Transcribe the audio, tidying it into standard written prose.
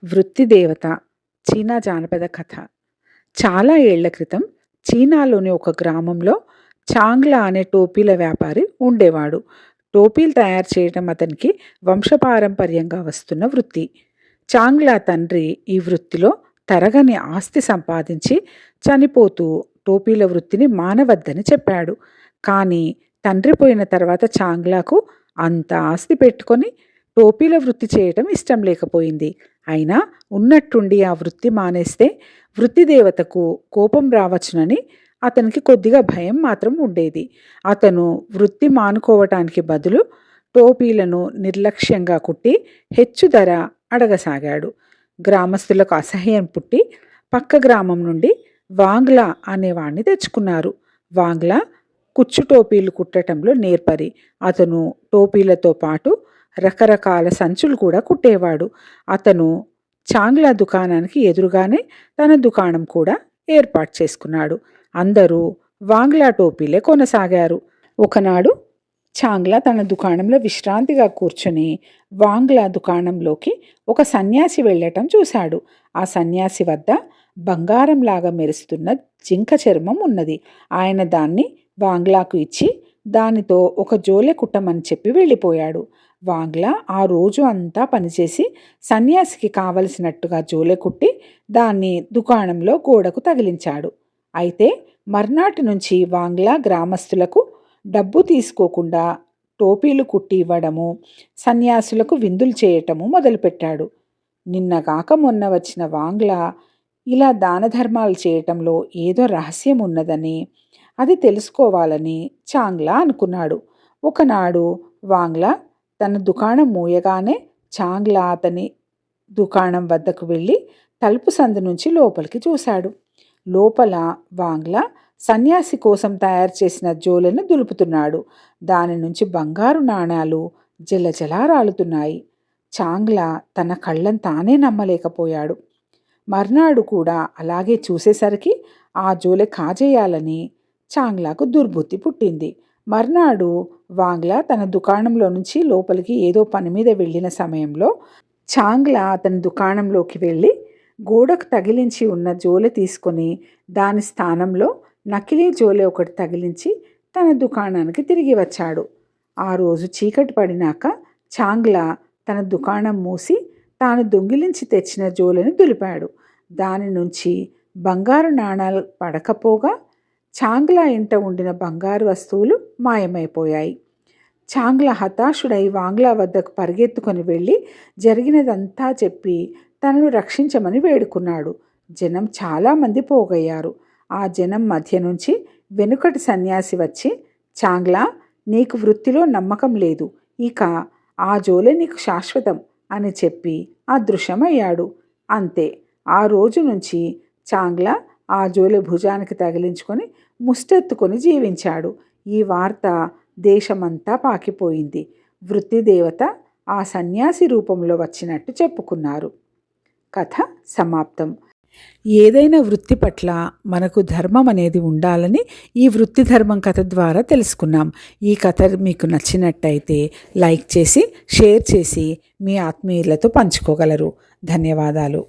వృత్తి దేవత. చీనా జానపద కథ. చాలా ఏళ్ల క్రితం చీనాలోని ఒక గ్రామంలో చాంగ్లా అనే టోపీల వ్యాపారి ఉండేవాడు. టోపీలు తయారు చేయడం అతనికి వంశపారంపర్యంగా వస్తున్న వృత్తి. చాంగ్లా తండ్రి ఈ వృత్తిలో తరగని ఆస్తి సంపాదించి చనిపోతూ టోపీల వృత్తిని మానవద్దని చెప్పాడు. కానీ తండ్రి పోయిన తర్వాత చాంగ్లాకు అంత ఆస్తి పెట్టుకొని టోపీల వృత్తి చేయటం ఇష్టం లేకపోయింది. అయినా ఉన్నట్టుండి ఆ వృత్తి మానేస్తే వృత్తి దేవతకు కోపం రావచ్చునని అతనికి కొద్దిగా భయం మాత్రం ఉండేది. అతను వృత్తి మానుకోవటానికి బదులు టోపీలను నిర్లక్ష్యంగా కుట్టి హెచ్చు ధర అడగసాగాడు. గ్రామస్తులకు అసహ్యం పుట్టి పక్క గ్రామం నుండి వాంగ్లా అనేవాణ్ణి తెచ్చుకున్నారు. వాంగ్లా కుచ్చు టోపీలు కుట్టడంలో నేర్పరి. అతను టోపీలతో పాటు రకరకాల సంచులు కూడా కుట్టేవాడు. అతను చాంగ్లా దుకాణానికి ఎదురుగానే తన దుకాణం కూడా ఏర్పాటు చేసుకున్నాడు. అందరూ వాంగ్లా టోపీలే కొనసాగారు. ఒకనాడు చాంగ్లా తన దుకాణంలో విశ్రాంతిగా కూర్చొని వాంగ్లా దుకాణంలోకి ఒక సన్యాసి వెళ్ళటం చూశాడు. ఆ సన్యాసి వద్ద బంగారంలాగా మెరుస్తున్న జింక చర్మం ఉన్నది. ఆయన దాన్ని వాంగ్లాకు ఇచ్చి దానితో ఒక జోలె కుట్టమని చెప్పి వెళ్ళిపోయాడు. వాంగ్లా ఆ రోజు అంతా పనిచేసి సన్యాసికి కావలసినట్టుగా జోలె కుట్టి దాన్ని దుకాణంలో గోడకు తగిలించాడు. అయితే మర్నాటి నుంచి వాంగ్లా గ్రామస్తులకు డబ్బు తీసుకోకుండా టోపీలు కుట్టి ఇవ్వడము, సన్యాసులకు విందులు చేయటము మొదలుపెట్టాడు. నిన్నగాక మొన్న వచ్చిన వాంగ్లా ఇలా దాన ధర్మాలు చేయటంలో ఏదో రహస్యం ఉన్నదని, అది తెలుసుకోవాలని చాంగ్లా అనుకున్నాడు. ఒకనాడు వాంగ్లా తన దుకాణం మూయగానే చాంగ్లా అతని దుకాణం వద్దకు వెళ్ళి తలుపు సందు నుంచి లోపలికి చూశాడు. లోపల వాంగ్లా సన్యాసి కోసం తయారు చేసిన జోలెను దులుపుతున్నాడు. దాని నుంచి బంగారు నాణాలు జలజలా రాలుతున్నాయి. చాంగ్లా తన కళ్ళను తానే నమ్మలేకపోయాడు. మర్నాడు కూడా అలాగే చూసేసరికి ఆ జోలె కాజేయాలని చాంగ్లాకు దుర్బుద్ధి పుట్టింది. మర్నాడు వాంగ్లా తన దుకాణంలో నుంచి లోపలికి ఏదో పని మీద వెళ్ళిన సమయంలో చాంగ్లా అతని దుకాణంలోకి వెళ్ళి గోడకు తగిలించి ఉన్న జోలె తీసుకొని దాని స్థానంలో నకిలీ జోలె ఒకటి తగిలించి తన దుకాణానికి తిరిగి వచ్చాడు. ఆ రోజు చీకటి పడినాక చాంగ్లా తన దుకాణం మూసి తాను దొంగిలించి తెచ్చిన జోలెను దులిపాడు. దాని నుంచి బంగారు నాణాలు పడకపోగా చాంగ్లా ఇంట ఉండిన బంగారు వస్తువులు మాయమైపోయాయి. చాంగ్లా హతాశుడై వాంగ్లా వద్దకు పరిగెత్తుకొని వెళ్ళి జరిగినదంతా చెప్పి తనను రక్షించమని వేడుకున్నాడు. జనం చాలామంది పోగయ్యారు. ఆ జనం మధ్య నుంచి వెనుకటి సన్యాసి వచ్చి, చాంగ్లా, నీకు వృత్తిలో నమ్మకం లేదు, ఇక ఆ జోలె నీకు శాశ్వతం అని చెప్పి అదృశ్యమయ్యాడు. అంతే. ఆ రోజు నుంచి చాంగ్లా ఆ జోలె భుజానికి తగిలించుకొని ముష్టెత్తుకొని జీవించాడు. ఈ వార్త దేశమంతా పాకిపోయింది. వృత్తి దేవత ఆ సన్యాసి రూపంలో వచ్చినట్టు చెప్పుకున్నారు. కథ సమాప్తం. ఏదైనా వృత్తి పట్ల మనకు ధర్మం అనేది ఉండాలని ఈ వృత్తి ధర్మం కథ ద్వారా తెలుసుకున్నాం. ఈ కథ మీకు నచ్చినట్టయితే లైక్ చేసి, షేర్ చేసి మీ ఆత్మీయులతో పంచుకోగలరు. ధన్యవాదాలు.